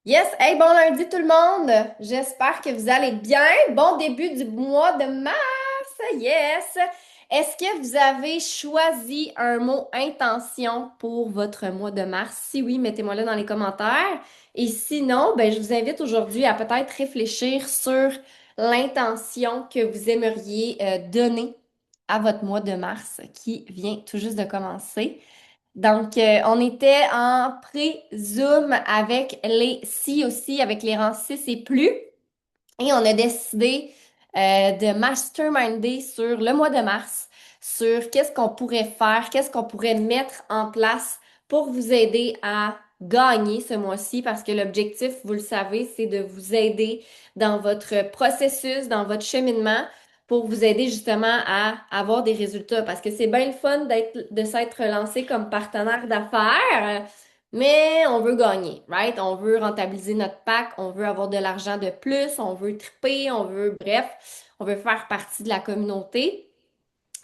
Yes, hey, bon lundi tout le monde! J'espère que vous allez bien. Bon début du mois de mars, yes! Est-ce que vous avez choisi un mot intention pour votre mois de mars? Si oui, mettez-moi-le dans les commentaires. Et sinon, ben, je vous invite aujourd'hui à peut-être réfléchir sur l'intention que vous aimeriez donner à votre mois de mars qui vient tout juste de commencer. Donc, on était en pré-Zoom avec les C aussi, avec les rangs 6 et plus. Et on a décidé de masterminder sur le mois de mars, sur qu'est-ce qu'on pourrait faire, qu'est-ce qu'on pourrait mettre en place pour vous aider à gagner ce mois-ci, parce que l'objectif, vous le savez, c'est de vous aider dans votre processus, dans votre cheminement, pour vous aider justement à avoir des résultats. Parce que c'est bien le fun de s'être lancé comme partenaire d'affaires. Mais on veut gagner, right? On veut rentabiliser notre pack, on veut avoir de l'argent de plus, on veut triper, bref, on veut faire partie de la communauté.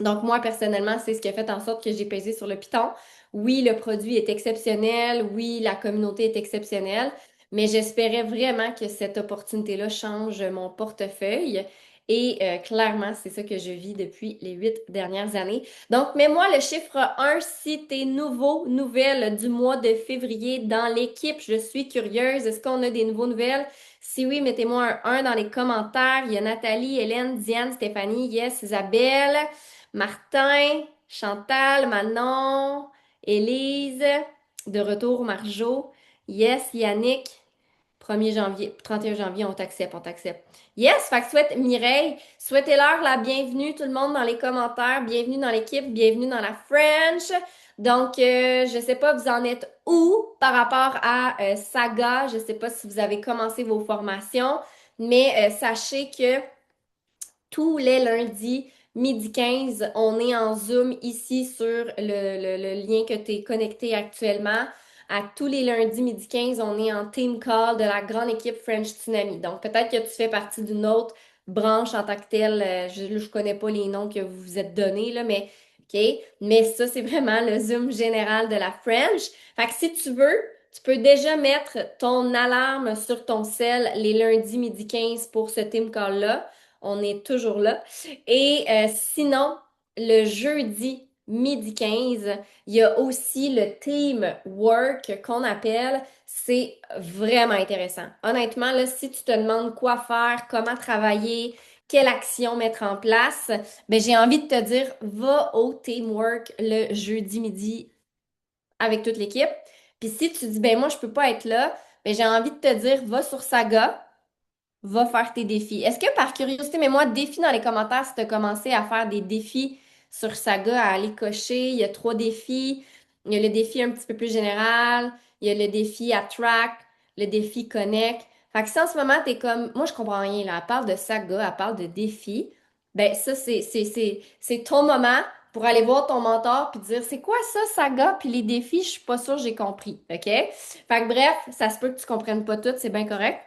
Donc, moi, personnellement, c'est ce qui a fait en sorte que j'ai pesé sur le piton. Oui, le produit est exceptionnel. Oui, la communauté est exceptionnelle. Mais j'espérais vraiment que cette opportunité-là change mon portefeuille. Et clairement, c'est ça que je vis depuis les 8 dernières années. Donc, mets-moi le chiffre 1 si t'es nouvelle du mois de février dans l'équipe. Je suis curieuse. Est-ce qu'on a des nouveaux nouvelles? Si oui, mettez-moi un 1 dans les commentaires. Il y a Nathalie, Hélène, Diane, Stéphanie, yes, Isabelle. Martin, Chantal, Manon, Élise, de retour Marjo, yes, Yannick, 1er janvier, 31 janvier, on t'accepte, on t'accepte. Yes, fait que souhaite Mireille, souhaitez-leur la bienvenue tout le monde dans les commentaires, bienvenue dans l'équipe, bienvenue dans la French. Donc, je sais pas, vous en êtes où par rapport à Saga, je sais pas si vous avez commencé vos formations, mais sachez que tous les lundis, midi 15, on est en Zoom ici sur le lien que tu es connecté actuellement. À tous les lundis, midi 15, on est en team call de la grande équipe French Tsunami. Donc, peut-être que tu fais partie d'une autre branche en tant que telle. Je connais pas les noms que vous vous êtes donnés, là, mais OK. Mais ça, c'est vraiment le Zoom général de la French. Fait que si tu veux, tu peux déjà mettre ton alarme sur ton cell les lundis midi 15 pour ce team call-là. On est toujours là. Et sinon, le jeudi midi 15, il y a aussi le team work qu'on appelle. C'est vraiment intéressant. Honnêtement, là, si tu te demandes quoi faire, comment travailler, quelle action mettre en place, ben, j'ai envie de te dire, va au teamwork le jeudi midi avec toute l'équipe. Puis si tu dis, ben moi, je peux pas être là, ben, j'ai envie de te dire, va sur Saga, va faire tes défis. Est-ce que par curiosité, mais moi, défi dans les commentaires si tu as commencé à faire des défis sur Saga, à aller cocher. Il y a 3 défis. Il y a le défi un petit peu plus général. Il y a le défi Attract, le défi Connect. Fait que si en ce moment, t'es comme, moi, je comprends rien, là. Elle parle de Saga, elle parle de défis. Ben, ça, c'est ton moment pour aller voir ton mentor puis dire, c'est quoi ça, Saga? Puis les défis, je suis pas sûre, j'ai compris. OK? Fait que bref, ça se peut que tu comprennes pas tout, c'est bien correct.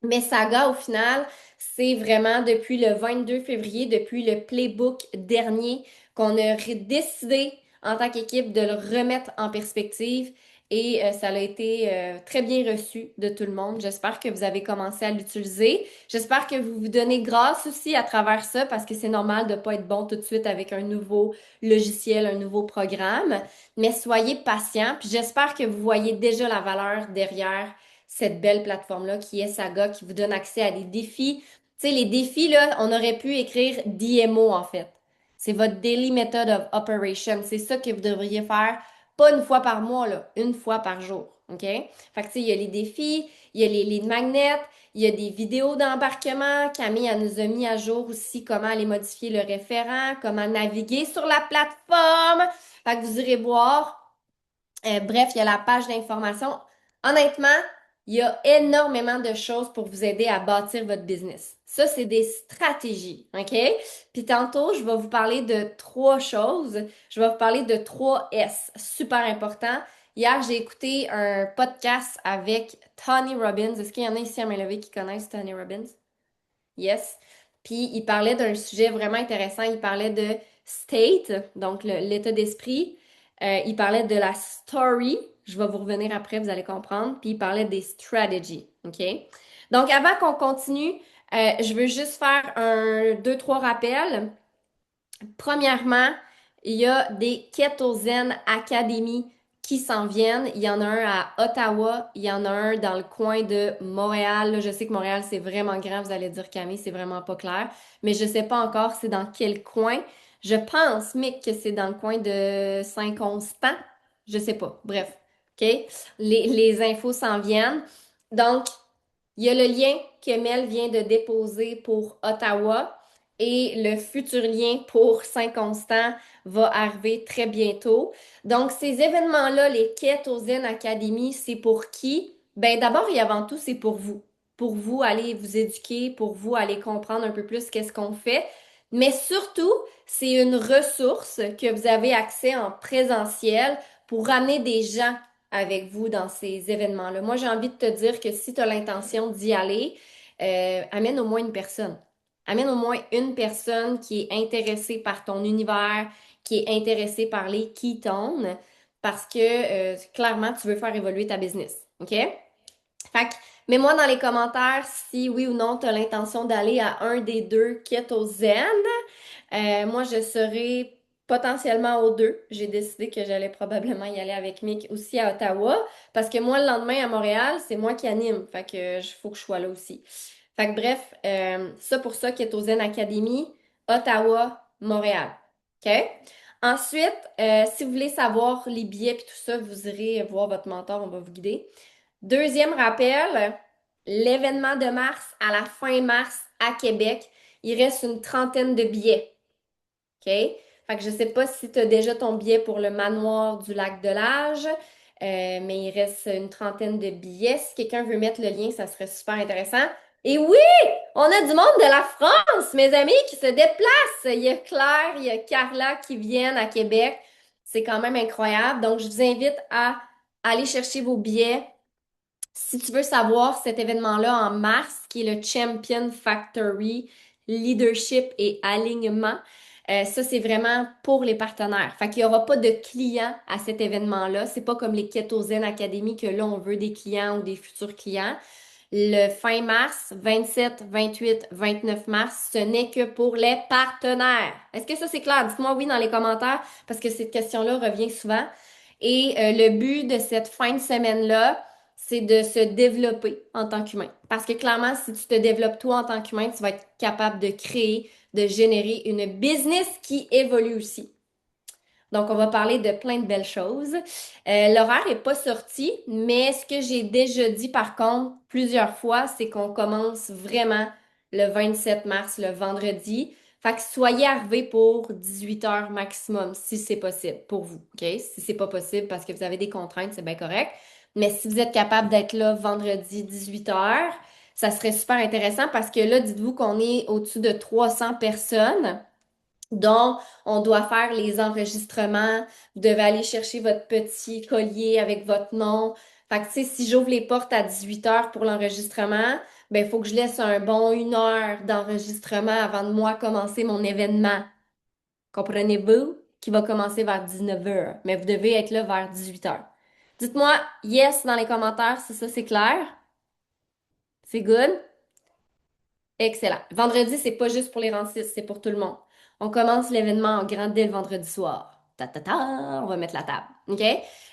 Mais Saga, au final, c'est vraiment depuis le 22 février, depuis le playbook dernier, qu'on a décidé en tant qu'équipe de le remettre en perspective et ça a été très bien reçu de tout le monde. J'espère que vous avez commencé à l'utiliser. J'espère que vous vous donnez grâce aussi à travers ça parce que c'est normal de ne pas être bon tout de suite avec un nouveau logiciel, un nouveau programme. Mais soyez patients. Puis j'espère que vous voyez déjà la valeur derrière cette belle plateforme-là qui est Saga, qui vous donne accès à des défis. Tu sais, les défis, là, on aurait pu écrire DMO en fait. C'est votre Daily Method of Operation. C'est ça que vous devriez faire, pas une fois par mois, là, une fois par jour. OK? Fait que, tu sais, il y a les défis, il y a les magnets, il y a des vidéos d'embarquement. Camille, elle nous a mis à jour aussi comment aller modifier le référent, comment naviguer sur la plateforme. Fait que vous irez voir. Bref, il y a la page d'information. Honnêtement, il y a énormément de choses pour vous aider à bâtir votre business. Ça, c'est des stratégies, OK? Puis tantôt, je vais vous parler de 3 choses. Je vais vous parler de 3 S, super important. Hier, j'ai écouté un podcast avec Tony Robbins. Est-ce qu'il y en a ici à main levée qui connaissent Tony Robbins? Yes. Puis il parlait d'un sujet vraiment intéressant. Il parlait de state, donc l'état d'esprit. Il parlait de la story. Je vais vous revenir après, vous allez comprendre. Puis il parlait des strategies, OK? Donc, avant qu'on continue, je veux juste faire deux, trois rappels. Premièrement, il y a des Ketozen Academy qui s'en viennent. Il y en a un à Ottawa, il y en a un dans le coin de Montréal. Là, je sais que Montréal, c'est vraiment grand, vous allez dire Camille, c'est vraiment pas clair, mais je sais pas encore c'est dans quel coin. Je pense, Mick, que c'est dans le coin de Saint-Constant. Je sais pas. Bref, OK? Les infos s'en viennent. Donc, il y a le lien que Mel vient de déposer pour Ottawa et le futur lien pour Saint-Constant va arriver très bientôt. Donc, ces événements-là, les quêtes aux Zen Academy, c'est pour qui? Ben, d'abord et avant tout, c'est pour vous. Pour vous aller vous éduquer, pour vous aller comprendre un peu plus qu'est-ce qu'on fait. Mais surtout, c'est une ressource que vous avez accès en présentiel pour ramener des gens avec vous dans ces événements-là. Moi, j'ai envie de te dire que si tu as l'intention d'y aller, amène au moins une personne. Amène au moins une personne qui est intéressée par ton univers, qui est intéressée par les ketones, parce que clairement, tu veux faire évoluer ta business. OK? Fait que mets-moi dans les commentaires si oui ou non tu as l'intention d'aller à un des deux Keto Zen. Moi, je serai potentiellement aux deux. J'ai décidé que j'allais probablement y aller avec Mick aussi à Ottawa, parce que moi, le lendemain à Montréal, c'est moi qui anime. Fait que faut que je sois là aussi. Fait que bref, ça pour ça, Keto Zen Academy, Ottawa, Montréal. OK? Ensuite, si vous voulez savoir les billets et tout ça, vous irez voir votre mentor, on va vous guider. Deuxième rappel, l'événement de mars, à la fin mars à Québec, il reste une trentaine de billets. OK? Fait que je sais pas si tu as déjà ton billet pour le manoir du lac de l'Age, mais il reste une trentaine de billets. Si quelqu'un veut mettre le lien, ça serait super intéressant. Et oui, on a du monde de la France, mes amis, qui se déplacent. Il y a Claire, il y a Carla qui viennent à Québec. C'est quand même incroyable. Donc, je vous invite à aller chercher vos billets. Si tu veux savoir cet événement-là en mars, qui est le Champion Factory Leadership et Alignement, ça, c'est vraiment pour les partenaires. Fait qu'il n'y aura pas de clients à cet événement-là. C'est pas comme les Keto Zen Academy que là, on veut des clients ou des futurs clients. Le fin mars, 27, 28, 29 mars, ce n'est que pour les partenaires. Est-ce que ça, c'est clair? Dites-moi oui dans les commentaires parce que cette question-là revient souvent. Et le but de cette fin de semaine-là, c'est de se développer en tant qu'humain. Parce que clairement, si tu te développes toi en tant qu'humain, tu vas être capable de créer, de générer une business qui évolue aussi. Donc, on va parler de plein de belles choses. L'horaire n'est pas sorti, mais ce que j'ai déjà dit par contre plusieurs fois, c'est qu'on commence vraiment le 27 mars, le vendredi. Fait que soyez arrivés pour 18 heures maximum, si c'est possible pour vous. OK? Si c'est pas possible parce que vous avez des contraintes, c'est bien correct. Mais si vous êtes capable d'être là vendredi 18 heures, ça serait super intéressant parce que là, dites-vous qu'on est au-dessus de 300 personnes. Donc, on doit faire les enregistrements. Vous devez aller chercher votre petit collier avec votre nom. Fait que, tu sais, si j'ouvre les portes à 18 heures pour l'enregistrement, ben, il faut que je laisse un bon 1 heure d'enregistrement avant de moi commencer mon événement. Comprenez-vous? Qui va commencer vers 19 heures. Mais vous devez être là vers 18 heures. Dites-moi yes dans les commentaires si ça c'est clair. C'est good? Excellent. Vendredi, c'est pas juste pour les rentistes, c'est pour tout le monde. On commence l'événement en grand dès le vendredi soir. Ta ta ta, on va mettre la table. OK?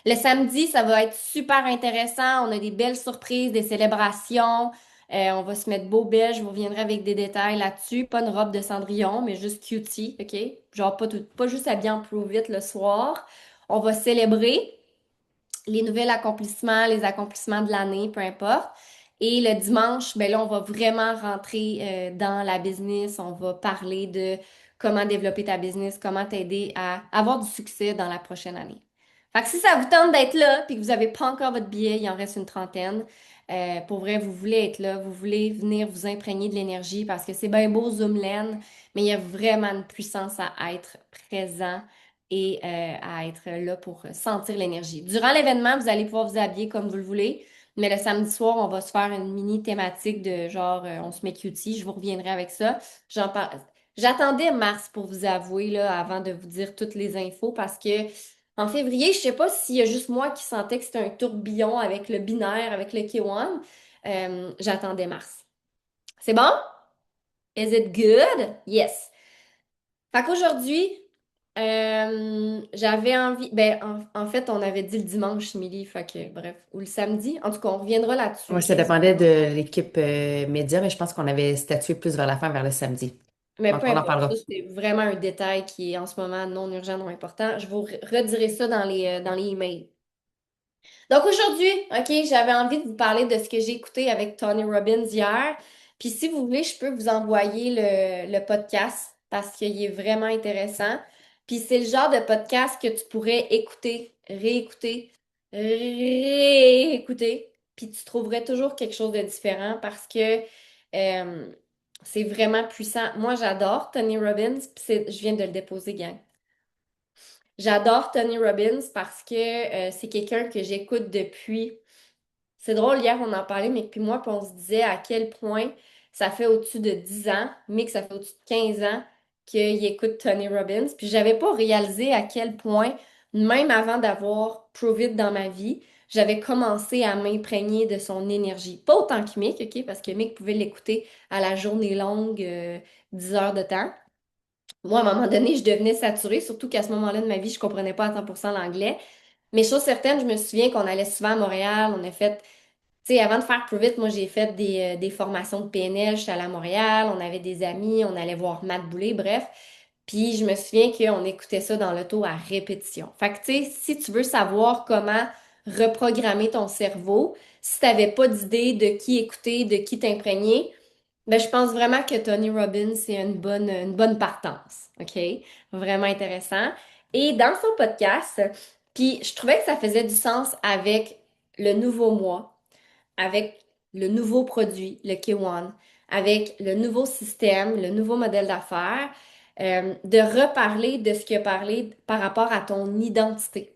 Le samedi, ça va être super intéressant. On a des belles surprises, des célébrations. On va se mettre beau beige. Je vous reviendrai avec des détails là-dessus. Pas une robe de Cendrillon, mais juste cutie. OK? Genre pas juste habillé en plus vite le soir. On va célébrer les nouveaux accomplissements, les accomplissements de l'année, peu importe. Et le dimanche, ben là, on va vraiment rentrer dans la business. On va parler de comment développer ta business, comment t'aider à avoir du succès dans la prochaine année. Fait que si ça vous tente d'être là, puis que vous n'avez pas encore votre billet, il en reste une trentaine. Pour vrai, vous voulez être là, vous voulez venir vous imprégner de l'énergie parce que c'est bien beau Zoomland, mais il y a vraiment une puissance à être présent et à être là pour sentir l'énergie. Durant l'événement, vous allez pouvoir vous habiller comme vous le voulez, mais le samedi soir, on va se faire une mini thématique de genre on se met cutie, je vous reviendrai avec ça. J'en parle. J'attendais mars pour vous avouer là, avant de vous dire toutes les infos parce que En février, je sais pas s'il y a juste moi qui sentais que c'était un tourbillon avec le binaire, avec le K1. J'attendais mars. C'est bon? Is it good? Yes. Fait qu'aujourd'hui, j'avais envie. Ben, en fait, on avait dit le dimanche, Émilie. Fait que, bref. Ou le samedi. En tout cas, on reviendra là-dessus, Ouais, ça OK? dépendait de l'équipe média, mais je pense qu'on avait statué plus vers la fin, vers le samedi. Mais Donc, peu on en importe, ça, parlera. c'est vraiment un détail qui est en ce moment non urgent, non important. Je vous redirai ça dans les emails. Donc aujourd'hui, OK, j'avais envie de vous parler de ce que j'ai écouté avec Tony Robbins hier. Puis si vous voulez, je peux vous envoyer le podcast parce qu'il est vraiment intéressant. Puis c'est le genre de podcast que tu pourrais écouter, réécouter, réécouter. Puis tu trouverais toujours quelque chose de différent parce que euh, c'est vraiment puissant. Moi, j'adore Tony Robbins. Puis je viens de le déposer, gang. J'adore Tony Robbins parce que c'est quelqu'un que j'écoute depuis. C'est drôle, hier on en parlait, mais puis moi, puis on se disait à quel point ça fait au-dessus de 10 ans, mais que ça fait au-dessus de 15 ans qu'il écoute Tony Robbins. Puis j'avais pas réalisé à quel point, même avant d'avoir Prove It dans ma vie, j'avais commencé à m'imprégner de son énergie. Pas autant que Mick, OK? Parce que Mick pouvait l'écouter à la journée longue, 10 heures de temps. Moi, à un moment donné, je devenais saturée, surtout qu'à ce moment-là de ma vie, je comprenais pas à 100% l'anglais. Mais chose certaine, je me souviens qu'on allait souvent à Montréal, on a fait, tu sais, avant de faire Prove It, moi, j'ai fait des formations de PNL, j'étais allée à Montréal, on avait des amis, on allait voir Matt Boulay, bref. Puis je me souviens qu'on écoutait ça dans l'auto à répétition. Fait que, tu sais, si tu veux savoir comment reprogrammer ton cerveau, si tu n'avais pas d'idée de qui écouter, de qui t'imprégner, ben, je pense vraiment que Tony Robbins, c'est une bonne partance. OK? Vraiment intéressant. Et dans son podcast, puis je trouvais que ça faisait du sens avec le nouveau mois, avec le nouveau produit, le K1, avec le nouveau système, le nouveau modèle d'affaires, de reparler de ce qu'il a parlé par rapport à ton identité.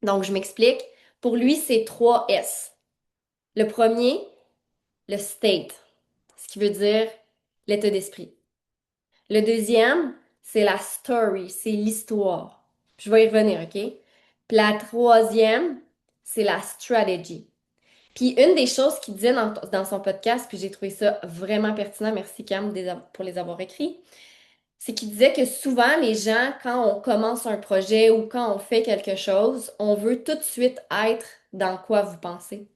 Donc, je m'explique. Pour lui, c'est trois S. Le premier, le state, ce qui veut dire l'état d'esprit. Le deuxième, c'est la story, c'est l'histoire. Je vais y revenir, OK? Puis la troisième, c'est la strategy. Puis une des choses qu'il disait dans son podcast, puis j'ai trouvé ça vraiment pertinent, merci Cam pour les avoir écrits, c'est qu'il disait que souvent les gens, quand on commence un projet ou quand on fait quelque chose, on veut tout de suite être dans quoi vous pensez.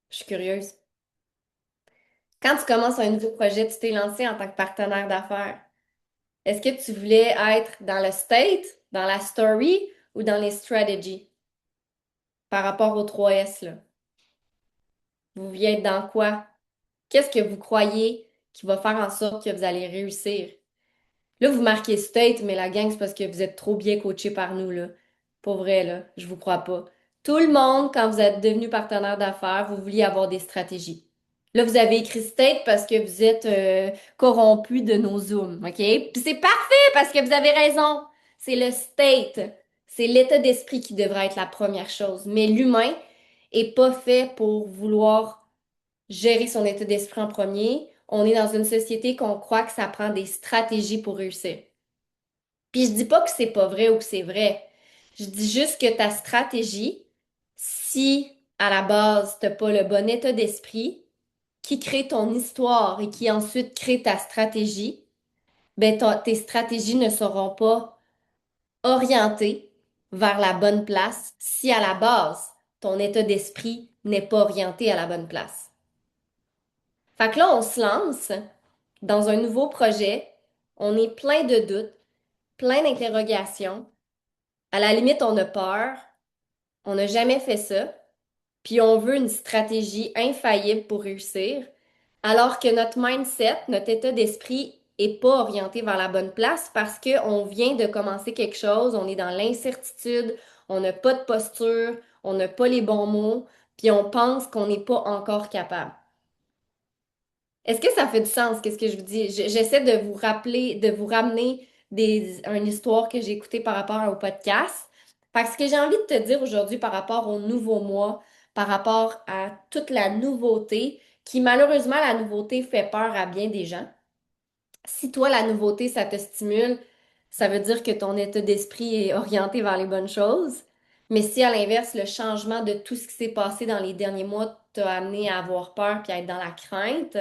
Je suis curieuse. Quand tu commences un nouveau projet, tu t'es lancé en tant que partenaire d'affaires. Est-ce que tu voulais être dans le state, dans la story ou dans les strategies par rapport aux trois S, là? Vous vouliez être dans quoi? Qu'est-ce que vous croyez qui va faire en sorte que vous allez réussir? Là, vous marquez state, mais la gang, c'est parce que vous êtes trop bien coaché par nous, là. Pour vrai, là, je vous crois pas. Tout le monde, quand vous êtes devenu partenaire d'affaires, vous vouliez avoir des stratégies. Là, vous avez écrit state parce que vous êtes corrompu de nos Zooms, OK? Puis c'est parfait parce que vous avez raison. C'est le state. C'est l'état d'esprit qui devrait être la première chose. Mais l'humain est pas fait pour vouloir gérer son état d'esprit en premier. On est dans une société qu'on croit que ça prend des stratégies pour réussir. Puis je dis pas que c'est pas vrai ou que c'est vrai. Je dis juste que ta stratégie, si à la base t'as pas le bon état d'esprit, qui crée ton histoire et qui ensuite crée ta stratégie, ben tes stratégies ne seront pas orientées vers la bonne place si à la base ton état d'esprit n'est pas orienté à la bonne place. Fait que là, on se lance dans un nouveau projet, on est plein de doutes, plein d'interrogations. À la limite, on a peur, on n'a jamais fait ça, puis on veut une stratégie infaillible pour réussir, alors que notre mindset, notre état d'esprit est pas orienté vers la bonne place parce qu'on vient de commencer quelque chose, on est dans l'incertitude, on n'a pas de posture, on n'a pas les bons mots, puis on pense qu'on n'est pas encore capable. Est-ce que ça fait du sens, qu'est-ce que je vous dis? J'essaie de vous rappeler, de vous ramener une histoire que j'ai écoutée par rapport au podcast. Parce que j'ai envie de te dire aujourd'hui par rapport au nouveau mois, par rapport à toute la nouveauté, qui malheureusement, la nouveauté fait peur à bien des gens. Si toi, la nouveauté, ça te stimule, ça veut dire que ton état d'esprit est orienté vers les bonnes choses. Mais si à l'inverse, le changement de tout ce qui s'est passé dans les derniers mois t'a amené à avoir peur puis à être dans la crainte,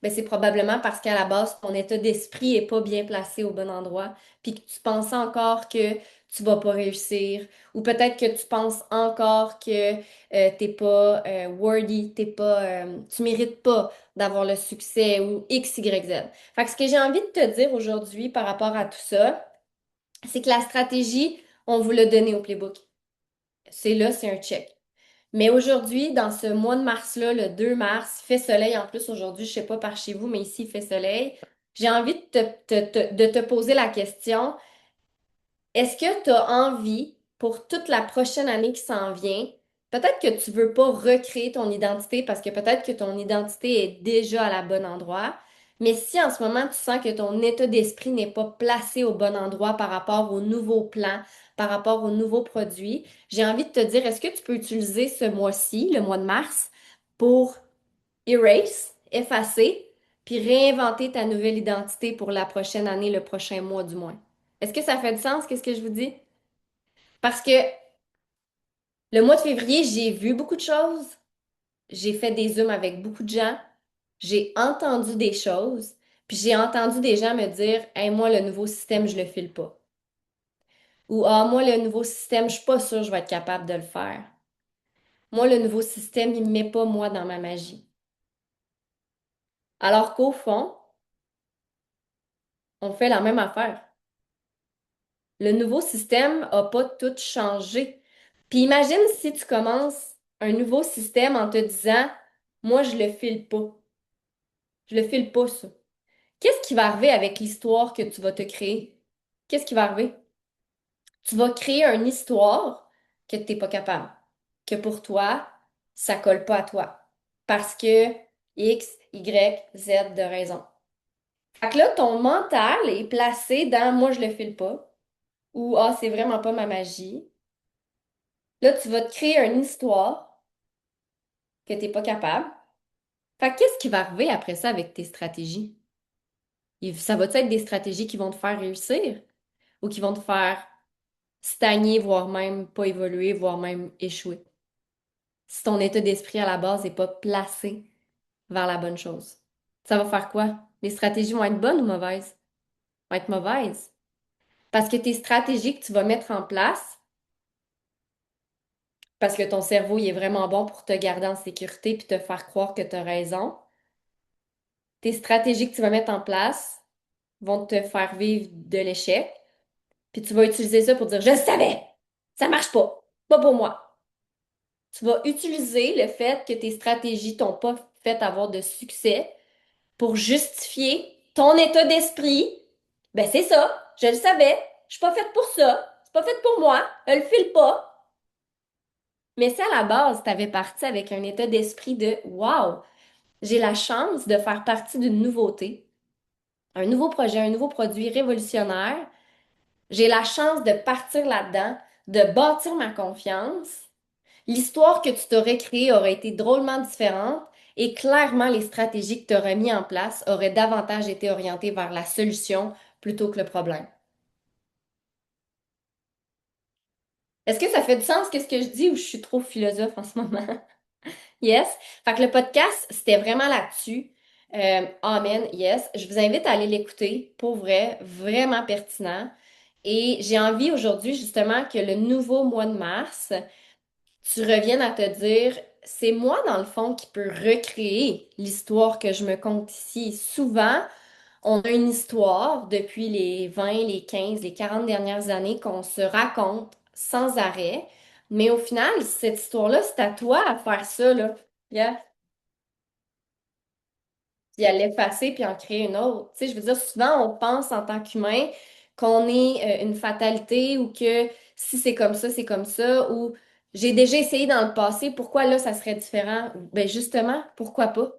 ben c'est probablement parce qu'à la base, ton état d'esprit est pas bien placé au bon endroit, puis que tu penses encore que tu vas pas réussir, ou peut-être que tu penses encore que t'es pas worthy, t'es pas, tu mérites pas d'avoir le succès ou X, Y, Z. Fait que ce que j'ai envie de te dire aujourd'hui par rapport à tout ça, c'est que la stratégie, on vous l'a donné au playbook. C'est là, c'est un check. Mais aujourd'hui, dans ce mois de mars-là, le 2 mars, il fait soleil en plus aujourd'hui, je sais pas par chez vous, mais ici, il fait soleil. J'ai envie de de te poser la question, est-ce que tu as envie, pour toute la prochaine année qui s'en vient, peut-être que tu veux pas recréer ton identité parce que peut-être que ton identité est déjà à la bonne endroit, mais si en ce moment tu sens que ton état d'esprit n'est pas placé au bon endroit par rapport aux nouveaux plans, par rapport aux nouveaux produits, j'ai envie de te dire, est-ce que tu peux utiliser ce mois-ci, le mois de mars, pour effacer, puis réinventer ta nouvelle identité pour la prochaine année, le prochain mois du moins? Est-ce que ça fait du sens, qu'est-ce que je vous dis? Parce que le mois de février, j'ai vu beaucoup de choses, j'ai fait des Zooms avec beaucoup de gens, j'ai entendu des choses, puis j'ai entendu des gens me dire, hey, moi, le nouveau système, je le file pas. Ou, ah, moi, le nouveau système, je suis pas sûre que je vais être capable de le faire. Moi, le nouveau système, il me met pas moi dans ma magie. Alors qu'au fond, on fait la même affaire. Le nouveau système a pas tout changé. Puis imagine si tu commences un nouveau système en te disant, moi, je le file pas. Je le file pas, ça. Qu'est-ce qui va arriver avec l'histoire que tu vas te créer? Qu'est-ce qui va arriver? Tu vas créer une histoire que tu n'es pas capable, que pour toi, ça colle pas à toi. Parce que X, Y, Z de raison. Fait que là, ton mental est placé dans moi, je le file pas ou ah, c'est vraiment pas ma magie. Là, tu vas te créer une histoire que tu n'es pas capable. Fait que qu'est-ce qui va arriver après ça avec tes stratégies? Ça va être des stratégies qui vont te faire réussir ou qui vont te faire stagner, voire même pas évoluer, voire même échouer? Si ton état d'esprit à la base n'est pas placé vers la bonne chose. Ça va faire quoi? Les stratégies vont être bonnes ou mauvaises? Vont être mauvaises. Parce que tes stratégies que tu vas mettre en place, parce que ton cerveau, il est vraiment bon pour te garder en sécurité puis te faire croire que tu as raison, tes stratégies que tu vas mettre en place vont te faire vivre de l'échec, puis tu vas utiliser ça pour dire, je savais, ça marche pas pour moi. Tu vas utiliser le fait que tes stratégies t'ont pas fait avoir de succès pour justifier ton état d'esprit. Ben c'est ça, je le savais, je suis pas faite pour ça, c'est pas fait pour moi, elle le file pas. Mais si à la base, tu avais parti avec un état d'esprit de wow, j'ai la chance de faire partie d'une nouveauté, un nouveau projet, un nouveau produit révolutionnaire, j'ai la chance de partir là-dedans, de bâtir ma confiance. L'histoire que tu t'aurais créée aurait été drôlement différente et clairement les stratégies que tu aurais mis en place auraient davantage été orientées vers la solution plutôt que le problème. Est-ce que ça fait du sens qu'est-ce que je dis ou je suis trop philosophe en ce moment? Yes. Fait que le podcast, c'était vraiment là-dessus. Amen, yes. Je vous invite à aller l'écouter, pour vrai, vraiment pertinent. Et j'ai envie aujourd'hui justement que le nouveau mois de mars, tu reviennes à te dire, c'est moi dans le fond qui peux recréer l'histoire que je me conte ici. Souvent, on a une histoire depuis les 20, les 15, les 40 dernières années qu'on se raconte sans arrêt. Mais au final, cette histoire-là, c'est à toi à faire ça, là. Yeah. Puis à l'effacer puis en créer une autre. Tu sais, je veux dire, souvent, on pense en tant qu'humain qu'on est une fatalité ou que si c'est comme ça, ou j'ai déjà essayé dans le passé, pourquoi là, ça serait différent? Ben justement, pourquoi pas?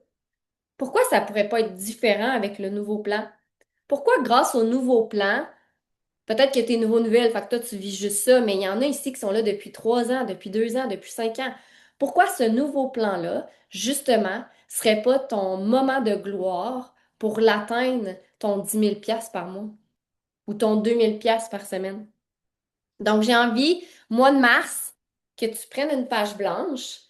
Pourquoi ça pourrait pas être différent avec le nouveau plan? Pourquoi grâce au nouveau plan, peut-être que tes nouveaux nouvelles, fait que toi, tu vis juste ça, mais il y en a ici qui sont là depuis 3 ans, depuis 2 ans, depuis 5 ans. Pourquoi ce nouveau plan-là, justement, serait pas ton moment de gloire pour l'atteindre, ton 10 000 par mois? ou ton 2000 pièces par semaine. Donc, j'ai envie, mois de mars, que tu prennes une page blanche,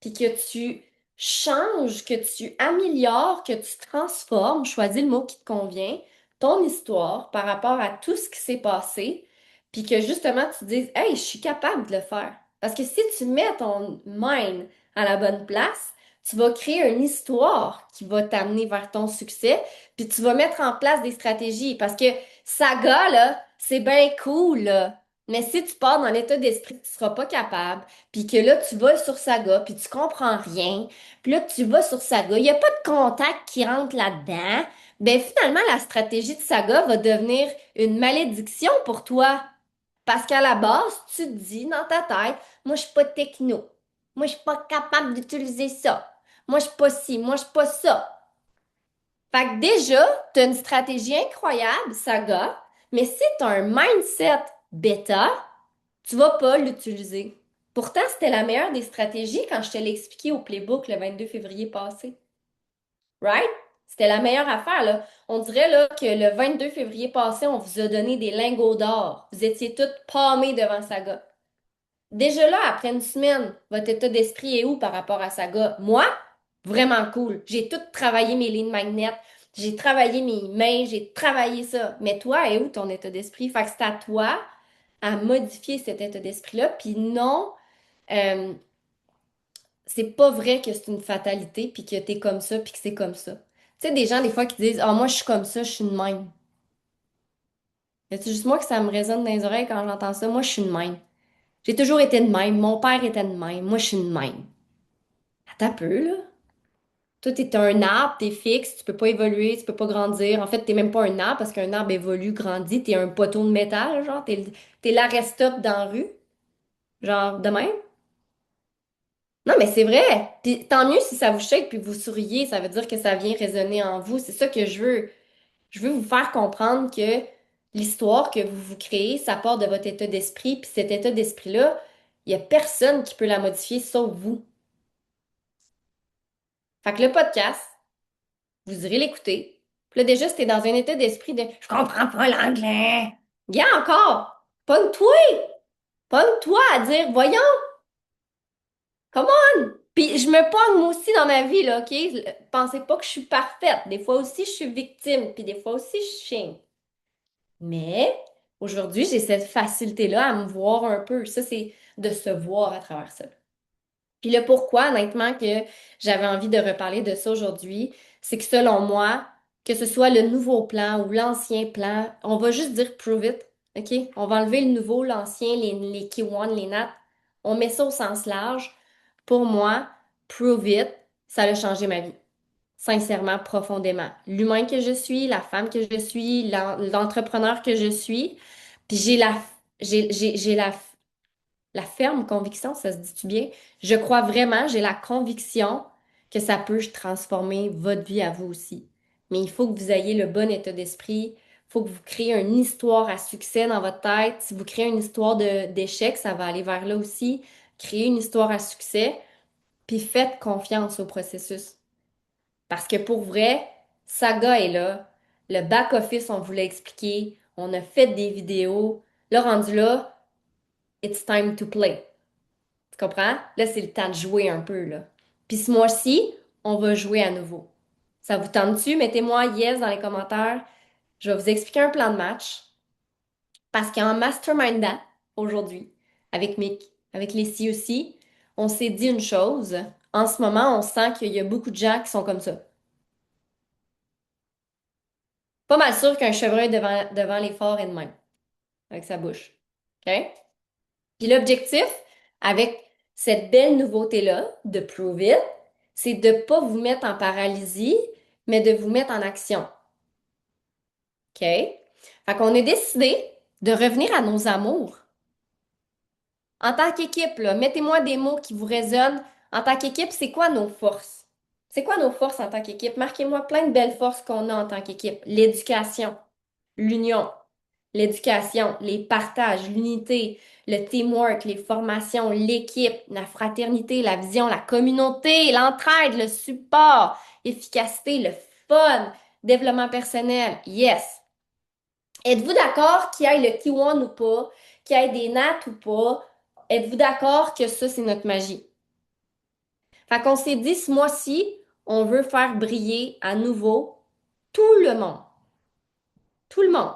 puis que tu changes, que tu améliores, que tu transformes, choisis le mot qui te convient, ton histoire par rapport à tout ce qui s'est passé, puis que justement tu te dises, hey, je suis capable de le faire. Parce que si tu mets ton mind à la bonne place, tu vas créer une histoire qui va t'amener vers ton succès, puis tu vas mettre en place des stratégies. Parce que saga, là, c'est bien cool, là. Mais si tu pars dans l'état d'esprit que tu seras pas capable, puis que là, tu vas sur Saga, puis tu comprends rien, puis là, tu vas sur Saga, il n'y a pas de contact qui rentre là-dedans, ben finalement, la stratégie de Saga va devenir une malédiction pour toi. Parce qu'à la base, tu te dis dans ta tête, moi, je suis pas techno. Moi, je suis pas capable d'utiliser ça. Moi, je suis pas ci, moi, je suis pas ça. Fait que déjà, tu as une stratégie incroyable, Saga, mais si tu as un mindset bêta, tu vas pas l'utiliser. Pourtant, c'était la meilleure des stratégies quand je te l'ai expliqué au Playbook le 22 février passé. Right? C'était la meilleure affaire, là. On dirait là, que le 22 février passé, on vous a donné des lingots d'or. Vous étiez toutes pâmées devant Saga. Déjà là, après une semaine, votre état d'esprit est où par rapport à Saga? Moi, vraiment cool. J'ai tout travaillé mes lignes magnètes, j'ai travaillé mes mains, j'ai travaillé ça. Mais toi, est où ton état d'esprit? Fait que c'est à toi à modifier cet état d'esprit-là. Puis non, euh, c'est pas vrai que c'est une fatalité, puis que t'es comme ça, puis que c'est comme ça. Tu sais, des gens, des fois, qui disent, ah, moi, je suis comme ça, je suis de même. C'est juste moi que ça me résonne dans les oreilles quand j'entends ça. Moi, je suis de même. J'ai toujours été de même. Mon père était de même. Moi, je suis de même. Attends un peu, là. Toi, t'es un arbre, t'es fixe, tu peux pas évoluer, tu peux pas grandir. En fait, t'es même pas un arbre parce qu'un arbre évolue, grandit. T'es un poteau de métal, genre. T'es l'arrêt-stop dans la rue. Genre, de même. Non, mais c'est vrai. Puis tant mieux si ça vous shake puis vous souriez, ça veut dire que ça vient résonner en vous. C'est ça que je veux. Je veux vous faire comprendre que l'histoire que vous vous créez, ça part de votre état d'esprit. Puis cet état d'esprit-là, il y a personne qui peut la modifier sauf vous. Fait que le podcast, vous irez l'écouter. Puis là, déjà, c'était dans un état d'esprit de je comprends pas l'anglais. Gars, encore, pogne-toi! Pogne-toi à dire voyons, comment? Puis je me pogne moi aussi dans ma vie, là, OK? Pensez pas que je suis parfaite. Des fois aussi, je suis victime, puis des fois aussi, je chie. Mais aujourd'hui, j'ai cette facilité-là à me voir un peu. Ça, c'est de se voir à travers ça. Puis le pourquoi, honnêtement, que j'avais envie de reparler de ça aujourd'hui, c'est que selon moi, que ce soit le nouveau plan ou l'ancien plan, on va juste dire prove it, OK? On va enlever le nouveau, l'ancien, les key one, les nat. On met ça au sens large. Pour moi, prove it, ça a changé ma vie. Sincèrement, profondément. L'humain que je suis, la femme que je suis, l'entrepreneur que je suis. Puis j'ai la ferme conviction, ça se dit-tu bien? Je crois vraiment, j'ai la conviction que ça peut transformer votre vie à vous aussi. Mais il faut que vous ayez le bon état d'esprit. Il faut que vous créez une histoire à succès dans votre tête. Si vous créez une histoire d'échec, ça va aller vers là aussi. Créez une histoire à succès, puis faites confiance au processus. Parce que pour vrai, Saga est là. Le back-office, on vous l'a expliqué. On a fait des vidéos. Là, rendu là, it's time to play. Tu comprends? Là, c'est le temps de jouer un peu, là. Puis ce mois-ci, on va jouer à nouveau. Ça vous tente-tu? Mettez-moi yes dans les commentaires. Je vais vous expliquer un plan de match. Parce qu'en mastermindant aujourd'hui, avec Mick, avec les filles aussi, on s'est dit une chose. En ce moment, on sent qu'il y a beaucoup de gens qui sont comme ça. Pas mal sûr qu'un chevreuil devant les forts est de même, avec sa bouche. OK? Puis l'objectif, avec cette belle nouveauté-là, de Prove It, c'est de ne pas vous mettre en paralysie, mais de vous mettre en action. OK? Fait qu'on a décidé de revenir à nos amours. En tant qu'équipe, là, mettez-moi des mots qui vous résonnent. En tant qu'équipe, c'est quoi nos forces? C'est quoi nos forces en tant qu'équipe? Marquez-moi plein de belles forces qu'on a en tant qu'équipe. L'éducation, l'union, l'éducation, les partages, l'unité, le teamwork, les formations, l'équipe, la fraternité, la vision, la communauté, l'entraide, le support, efficacité, le fun, développement personnel. Yes. Êtes-vous d'accord qu'il y ait le Kiwon ou pas, qu'il y ait des nattes ou pas? Êtes-vous d'accord que ça, c'est notre magie? Fait qu'on s'est dit, ce mois-ci, on veut faire briller à nouveau tout le monde. Tout le monde.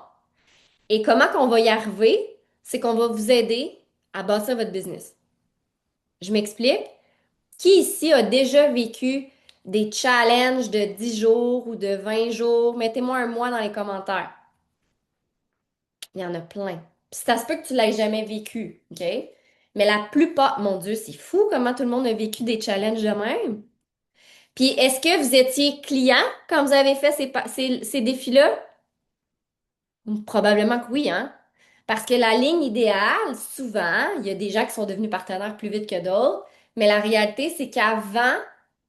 Et comment qu'on va y arriver? C'est qu'on va vous aider à bâtir votre business. Je m'explique. Qui ici a déjà vécu des challenges de 10 jours ou de 20 jours? Mettez-moi un mois dans les commentaires. Il y en a plein. Puis ça se peut que tu l'aies jamais vécu, OK? Mais la plupart, mon Dieu, c'est fou comment tout le monde a vécu des challenges de même. Puis est-ce que vous étiez client quand vous avez fait ces défis-là? Probablement que oui, hein? Parce que la ligne idéale, souvent, il y a des gens qui sont devenus partenaires plus vite que d'autres, mais la réalité, c'est qu'avant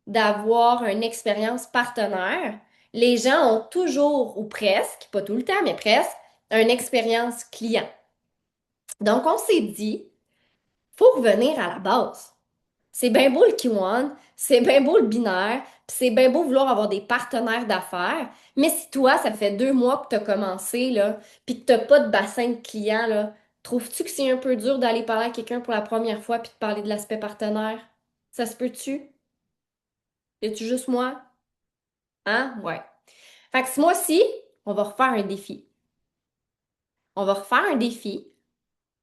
d'avoir une expérience partenaire, les gens ont toujours, ou presque, pas tout le temps, mais presque, une expérience client. Donc, on s'est dit, faut revenir à la base. C'est bien beau le Kiwan, c'est bien beau le binaire, puis c'est bien beau vouloir avoir des partenaires d'affaires, mais si toi, ça fait 2 mois que tu as commencé, là, puis que tu n'as pas de bassin de clients, là, trouves-tu que c'est un peu dur d'aller parler à quelqu'un pour la première fois puis de parler de l'aspect partenaire? Ça se peut-tu? Y a-tu juste moi? Hein? Ouais. Fait que ce mois-ci, on va refaire un défi. On va refaire un défi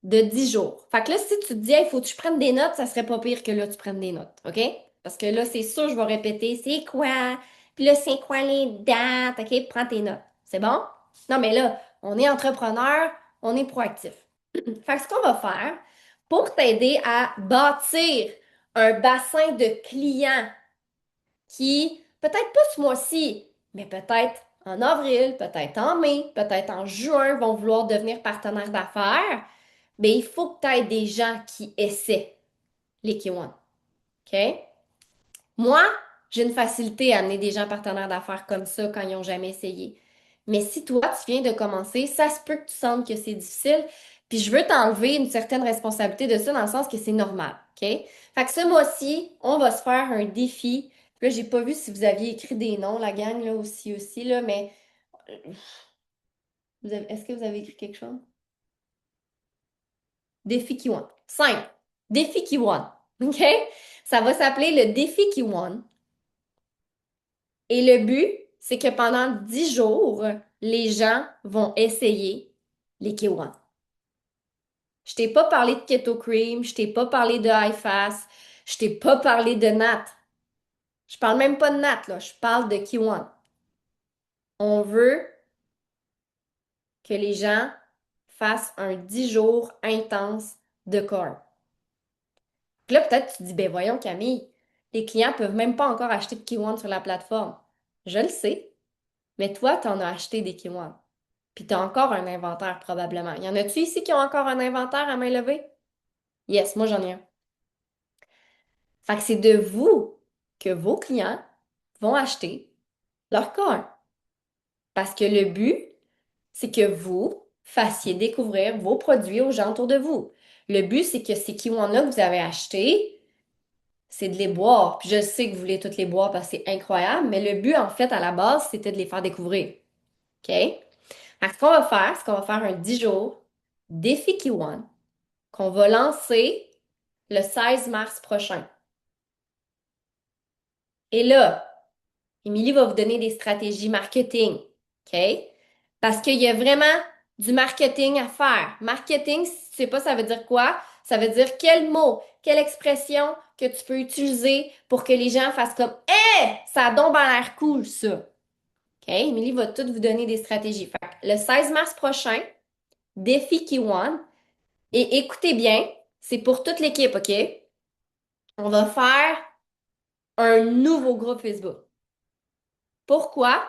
de 10 jours. Fait que là, si tu te dis, il faut que tu prennes des notes, ça serait pas pire que là, tu prennes des notes, OK? Parce que là, c'est sûr, je vais répéter, c'est quoi? Puis là, c'est quoi les dates? OK? Prends tes notes. C'est bon? Non, mais là, on est entrepreneur, on est proactif. Fait que ce qu'on va faire pour t'aider à bâtir un bassin de clients qui, peut-être pas ce mois-ci, mais peut-être en avril, peut-être en mai, peut-être en juin, vont vouloir devenir partenaires d'affaires, bien, il faut que tu aies des gens qui essaient les Kiwan. OK? Moi, j'ai une facilité à amener des gens partenaires d'affaires comme ça quand ils n'ont jamais essayé. Mais si toi, tu viens de commencer, ça se peut que tu sentes que c'est difficile. Puis je veux t'enlever une certaine responsabilité de ça dans le sens que c'est normal. OK? Fait que ce mois-ci, on va se faire un défi. Puis là, j'ai pas vu si vous aviez écrit des noms, la gang, là aussi, là, mais est-ce que vous avez écrit quelque chose? Défi Kiwan. Simple. Défi Kiwan. OK? Ça va s'appeler le défi Kiwan. Et le but, c'est que pendant 10 jours, les gens vont essayer les Kiwan. Je t'ai pas parlé de Keto Cream, je t'ai pas parlé de High Fast, je t'ai pas parlé de Nat. Je parle même pas de Nat, là, je parle de Kiwan. On veut que les gens fassent un 10 jours intense de corps. Puis là, peut-être tu te dis, ben voyons Camille, les clients peuvent même pas encore acheter de Kiwan sur la plateforme. Je le sais, mais toi, tu en as acheté des Kiwan. Puis tu as encore un inventaire probablement. Y en a-tu ici qui ont encore un inventaire à main levée? Yes, moi j'en ai un. Fait que c'est de vous que vos clients vont acheter leur corps. Parce que le but, c'est que vous fassiez découvrir vos produits aux gens autour de vous. Le but, c'est que ces Kiwanis que vous avez achetés, c'est de les boire. Puis je sais que vous voulez toutes les boire parce que c'est incroyable, mais le but, en fait, à la base, c'était de les faire découvrir. OK? Fait que ce qu'on va faire, c'est qu'on va faire un 10 jours défi Kiwan qu'on va lancer le 16 mars prochain. Et là, Émilie va vous donner des stratégies marketing, OK? Parce qu'il y a vraiment du marketing à faire. Marketing, si tu sais pas, ça veut dire quoi? Ça veut dire quel mot, quelle expression que tu peux utiliser pour que les gens fassent comme Eh, ça a donc ben l'air cool, ça. OK? Émilie va tout vous donner des stratégies. Fait que le 16 mars prochain, défi Kiwan. Et écoutez bien, c'est pour toute l'équipe, OK? On va faire un nouveau groupe Facebook. Pourquoi?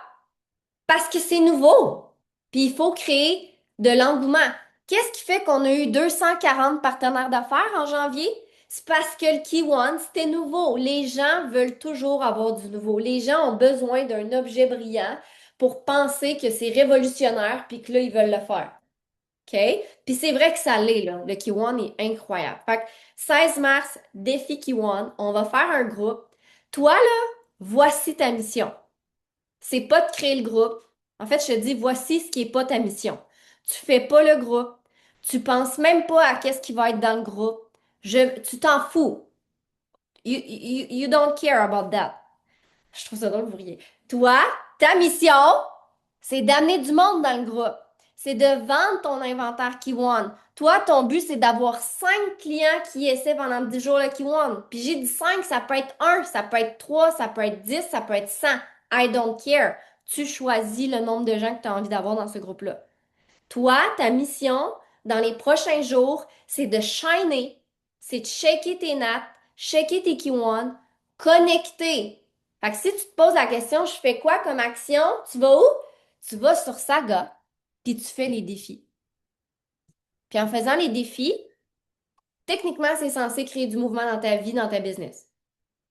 Parce que c'est nouveau. Puis il faut créer de l'engouement. Qu'est-ce qui fait qu'on a eu 240 partenaires d'affaires en janvier? C'est parce que le Key One, c'était nouveau. Les gens veulent toujours avoir du nouveau. Les gens ont besoin d'un objet brillant pour penser que c'est révolutionnaire puis que là, ils veulent le faire. OK? Puis c'est vrai que ça l'est, là. Le Key One est incroyable. Fait que 16 mars, défi Key One, on va faire un groupe. Toi, là, voici ta mission. C'est pas de créer le groupe. En fait, je te dis, voici ce qui est pas ta mission. Tu fais pas le groupe. Tu penses même pas à qu'est-ce qui va être dans le groupe. Tu t'en fous. You don't care about that. Je trouve ça drôle, vous riez. Toi, ta mission, c'est d'amener du monde dans le groupe. C'est de vendre ton inventaire Kiwan. Toi, ton but, c'est d'avoir 5 clients qui essaient pendant 10 jours le Kiwan. Puis j'ai dit 5, ça peut être un, ça peut être 3, ça peut être 10, ça peut être 100. I don't care. Tu choisis le nombre de gens que tu as envie d'avoir dans ce groupe-là. Toi, ta mission dans les prochains jours, c'est de shiner, c'est de shaker tes nattes, shaker tes Kiwan, connecter. Fait que si tu te poses la question, je fais quoi comme action? Tu vas où? Tu vas sur Saga, puis tu fais les défis. Puis en faisant les défis, techniquement, c'est censé créer du mouvement dans ta vie, dans ta business.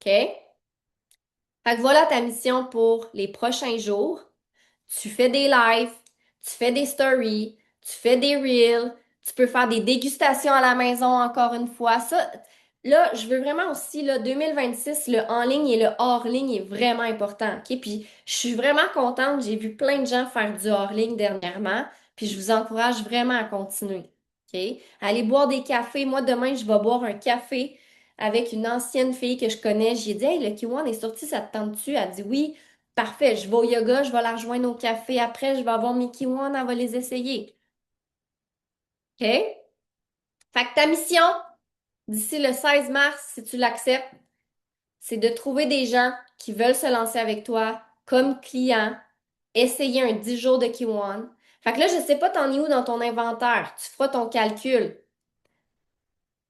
OK? Fait que voilà ta mission pour les prochains jours. Tu fais des lives, tu fais des stories, tu fais des reels, tu peux faire des dégustations à la maison encore une fois. Ça, là, je veux vraiment aussi, là, 2026, le en ligne et le hors ligne est vraiment important, OK? Puis, je suis vraiment contente. J'ai vu plein de gens faire du hors ligne dernièrement, puis je vous encourage vraiment à continuer, OK? Allez boire des cafés. Moi, demain, je vais boire un café avec une ancienne fille que je connais. J'ai dit, hey, le Kiwan est sorti, ça te tente-tu? Elle dit oui. Parfait, je vais au yoga, je vais la rejoindre au café. Après, je vais avoir mes Kiwan, elle va les essayer. OK? Fait que ta mission, d'ici le 16 mars, si tu l'acceptes, c'est de trouver des gens qui veulent se lancer avec toi comme client, essayer un 10 jours de Kiwan. Fait que là, je sais pas t'en es où dans ton inventaire. Tu feras ton calcul.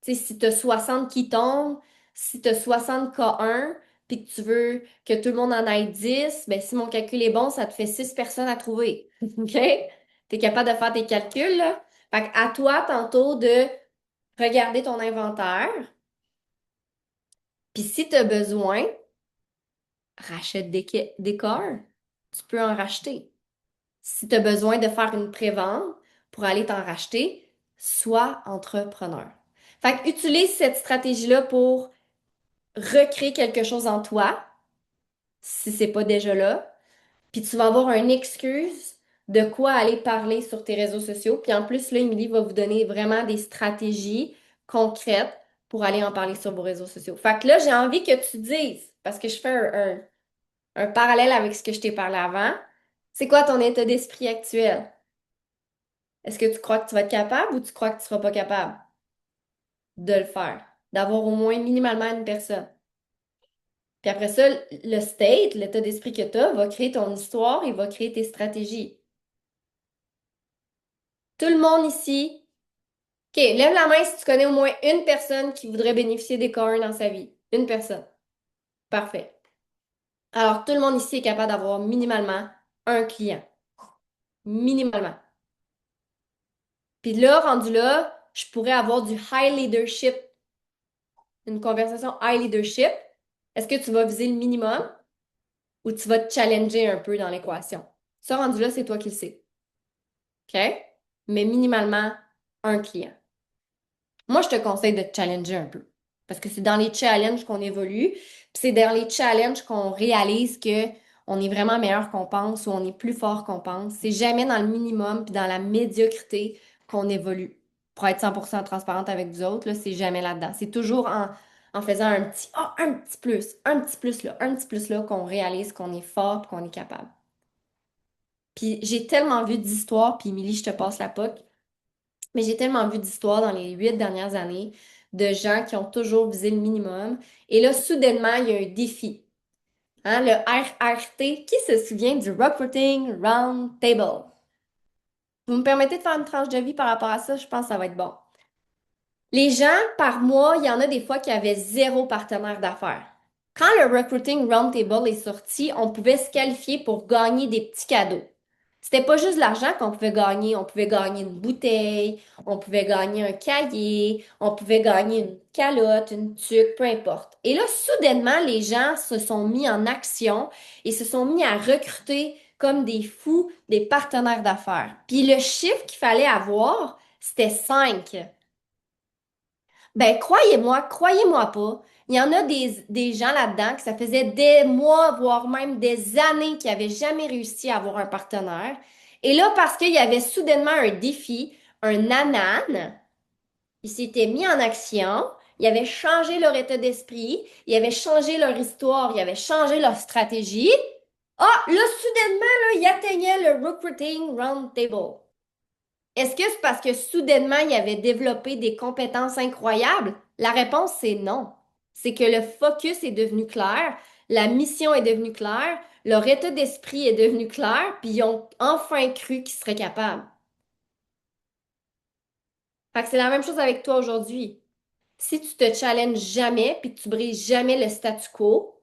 Tu sais, si tu as 60 qui tombent, si tu as 60 K1, puis que tu veux que tout le monde en ait 10, ben si mon calcul est bon, ça te fait 6 personnes à trouver. OK? Tu es capable de faire tes calculs, là? Fait que à toi, tantôt, de regarder ton inventaire. Puis si tu as besoin, rachète des corps. Tu peux en racheter. Si tu as besoin de faire une prévente pour aller t'en racheter, sois entrepreneur. Fait que utilise cette stratégie-là pour recréer quelque chose en toi, si c'est pas déjà là, puis tu vas avoir une excuse de quoi aller parler sur tes réseaux sociaux. Puis en plus, là, Émilie va vous donner vraiment des stratégies concrètes pour aller en parler sur vos réseaux sociaux. Fait que là, j'ai envie que tu dises, parce que je fais un parallèle avec ce que je t'ai parlé avant, c'est quoi ton état d'esprit actuel? Est-ce que tu crois que tu vas être capable ou tu crois que tu seras pas capable de le faire? D'avoir au moins minimalement une personne. Puis après ça, le state, l'état d'esprit que tu as, va créer ton histoire et va créer tes stratégies. Tout le monde ici, OK, lève la main si tu connais au moins une personne qui voudrait bénéficier des K1 dans sa vie. Une personne. Parfait. Alors, tout le monde ici est capable d'avoir minimalement un client. Minimalement. Puis là, rendu là, je pourrais avoir du high leadership, une conversation high leadership. Est-ce que tu vas viser le minimum ou tu vas te challenger un peu dans l'équation? Ça, rendu là, c'est toi qui le sais. OK? Mais minimalement, un client. Moi, je te conseille de te challenger un peu. Parce que c'est dans les challenges qu'on évolue. Puis c'est dans les challenges qu'on réalise que on est vraiment meilleur qu'on pense ou on est plus fort qu'on pense. C'est jamais dans le minimum puis dans la médiocrité qu'on évolue. Pour être 100% transparente avec vous autres, là, c'est jamais là-dedans. C'est toujours en faisant un petit plus, un petit plus là, un petit plus là qu'on réalise qu'on est fort et qu'on est capable. Puis j'ai tellement vu d'histoires, puis Émilie, je te passe la POC, mais j'ai tellement vu d'histoires dans les 8 dernières années de gens qui ont toujours visé le minimum. Et là, soudainement, il y a un défi. Hein, le RRT, qui se souvient du Recruiting Round Table? Vous me permettez de faire une tranche de vie par rapport à ça? Je pense que ça va être bon. Les gens, par mois, il y en a des fois qui avaient zéro partenaire d'affaires. Quand le Recruiting Roundtable est sorti, on pouvait se qualifier pour gagner des petits cadeaux. C'était pas juste l'argent qu'on pouvait gagner une bouteille, on pouvait gagner un cahier, on pouvait gagner une calotte, une tuque, peu importe. Et là, soudainement, les gens se sont mis en action et se sont mis à recruter comme des fous des partenaires d'affaires. Puis le chiffre qu'il fallait avoir, c'était 5. Ben, croyez-moi pas, il y en a des gens là-dedans que ça faisait des mois, voire même des années qui n'avaient jamais réussi à avoir un partenaire. Et là, parce qu'il y avait soudainement un défi, un anan, ils s'étaient mis en action, ils avaient changé leur état d'esprit, ils avaient changé leur histoire, ils avaient changé leur stratégie. Ah, là, soudainement, là, ils atteignaient le Recruiting Roundtable. Est-ce que c'est parce que soudainement, ils avaient développé des compétences incroyables? La réponse, c'est non. C'est que le focus est devenu clair, la mission est devenue claire, leur état d'esprit est devenu clair, puis ils ont enfin cru qu'ils seraient capables. Fait que c'est la même chose avec toi aujourd'hui. Si tu te challenges jamais, puis que tu brises jamais le statu quo,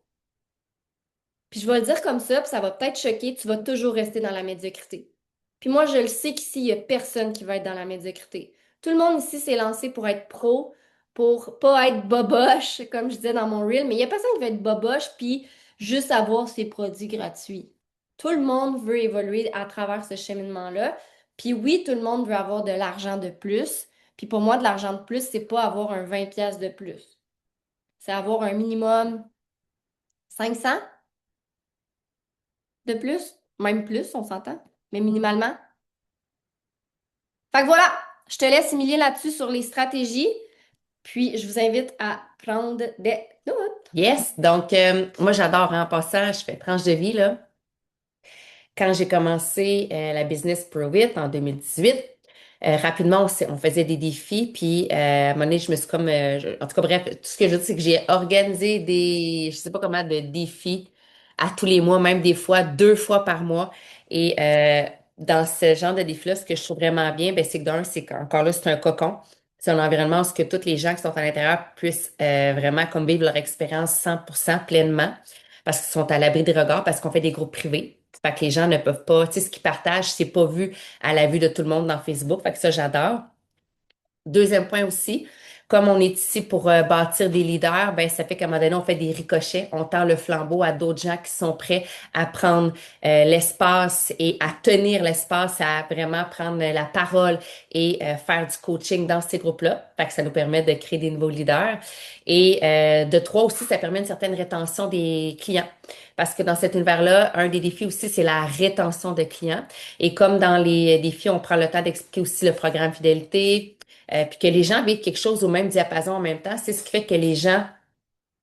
puis je vais le dire comme ça, puis ça va peut-être choquer, tu vas toujours rester dans la médiocrité. Puis moi, je le sais qu'ici, il n'y a personne qui va être dans la médiocrité. Tout le monde ici s'est lancé pour être pro, pour pas être boboche, comme je disais dans mon reel, mais il n'y a personne qui va être boboche puis juste avoir ses produits gratuits. Tout le monde veut évoluer à travers ce cheminement-là. Puis oui, tout le monde veut avoir de l'argent de plus. Puis pour moi, de l'argent de plus, c'est pas avoir un 20 pièces de plus. C'est avoir un minimum 500 de plus, même plus, on s'entend, mais minimalement. Fait que voilà, je te laisse Emilie là-dessus sur les stratégies, puis je vous invite à prendre des notes. Yes, donc moi j'adore hein, en passant, je fais tranche de vie là. Quand j'ai commencé la business Prove It en 2018, rapidement on faisait des défis, puis à un moment donné je me suis comme, en tout cas bref, tout ce que je veux dire c'est que j'ai organisé des, je sais pas comment, de défis à tous les mois, même des fois 2 fois par mois. Et dans ce genre de défi-là, ce que je trouve vraiment bien, ben, c'est que d'un, c'est qu'encore là c'est un cocon. C'est un environnement où ce que tous les gens qui sont à l'intérieur puissent vraiment comme vivre leur expérience 100% pleinement parce qu'ils sont à l'abri des regards, parce qu'on fait des groupes privés. Fait que les gens ne peuvent pas, tu sais, ce qu'ils partagent, c'est pas vu à la vue de tout le monde dans Facebook. Fait que ça, j'adore. Deuxième point aussi, comme on est ici pour bâtir des leaders, ben ça fait qu'à un moment donné, on fait des ricochets, on tend le flambeau à d'autres gens qui sont prêts à prendre l'espace et à tenir l'espace, à vraiment prendre la parole et faire du coaching dans ces groupes-là. Fait que ça nous permet de créer des nouveaux leaders. Et de trois aussi, ça permet une certaine rétention des clients. Parce que dans cet univers-là, un des défis aussi, c'est la rétention de clients. Et comme dans les défis, on prend le temps d'expliquer aussi le programme fidélité, puis que les gens vivent quelque chose au même diapason en même temps, c'est ce qui fait que les gens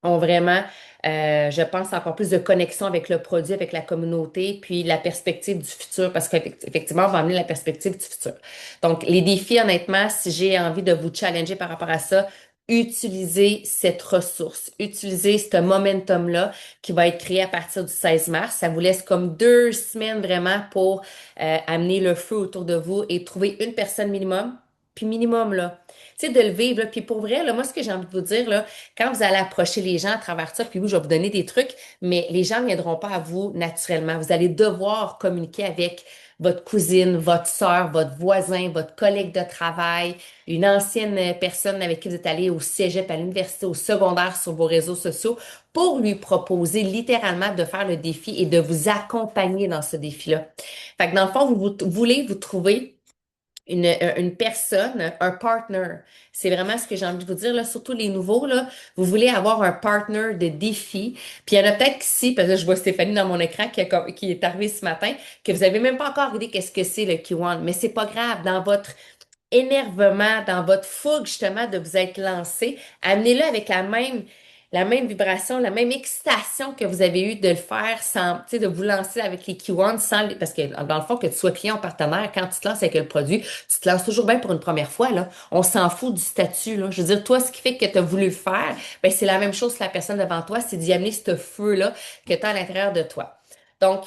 ont vraiment, je pense, encore plus de connexion avec le produit, avec la communauté, puis la perspective du futur, parce qu'effectivement, on va amener la perspective du futur. Donc, les défis, honnêtement, si j'ai envie de vous challenger par rapport à ça, utilisez cette ressource, utilisez ce momentum-là qui va être créé à partir du 16 mars. Ça vous laisse comme 2 semaines vraiment pour amener le feu autour de vous et trouver une personne minimum, puis minimum, là. Tu sais, de le vivre, là. Puis pour vrai, là, moi, ce que j'ai envie de vous dire, là, quand vous allez approcher les gens à travers ça, puis oui, je vais vous donner des trucs, mais les gens ne viendront pas à vous naturellement. Vous allez devoir communiquer avec votre cousine, votre soeur, votre voisin, votre collègue de travail, une ancienne personne avec qui vous êtes allé au cégep, à l'université, au secondaire sur vos réseaux sociaux pour lui proposer littéralement de faire le défi et de vous accompagner dans ce défi-là. Fait que dans le fond, vous voulez vous trouver une personne, un partner. C'est vraiment ce que j'ai envie de vous dire, là, surtout les nouveaux, là. Vous voulez avoir un partner de défi. Puis il y en a peut-être qu'ici, parce que je vois Stéphanie dans mon écran qui est arrivée ce matin, que vous avez même pas encore idée qu'est-ce que c'est le Q1. Mais c'est pas grave. Dans votre énervement, dans votre fougue justement de vous être lancé, amenez-le avec la même vibration, la même excitation que vous avez eue de le faire sans, tu sais, de vous lancer avec les keywords sans, parce que dans le fond, que tu sois client ou partenaire, quand tu te lances avec le produit, tu te lances toujours bien pour une première fois, là. On s'en fout du statut, là. Je veux dire, toi, ce qui fait que tu as voulu le faire, ben, c'est la même chose que la personne devant toi, c'est d'y amener ce feu-là que tu as à l'intérieur de toi. Donc,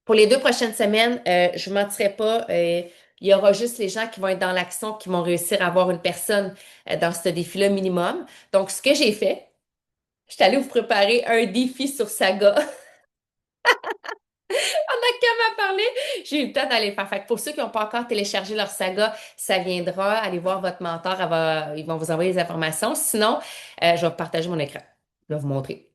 pour les 2 prochaines semaines, je ne mentirai pas, il y aura juste les gens qui vont être dans l'action qui vont réussir à avoir une personne dans ce défi-là minimum. Donc, ce que j'ai fait, je suis allée vous préparer un défi sur Saga. On a qu'à m'en parler. J'ai eu le temps d'aller le faire. Fait que pour ceux qui n'ont pas encore téléchargé leur Saga, ça viendra. Allez voir votre mentor. Ils vont vous envoyer les informations. Sinon, je vais vous partager mon écran. Je vais vous montrer.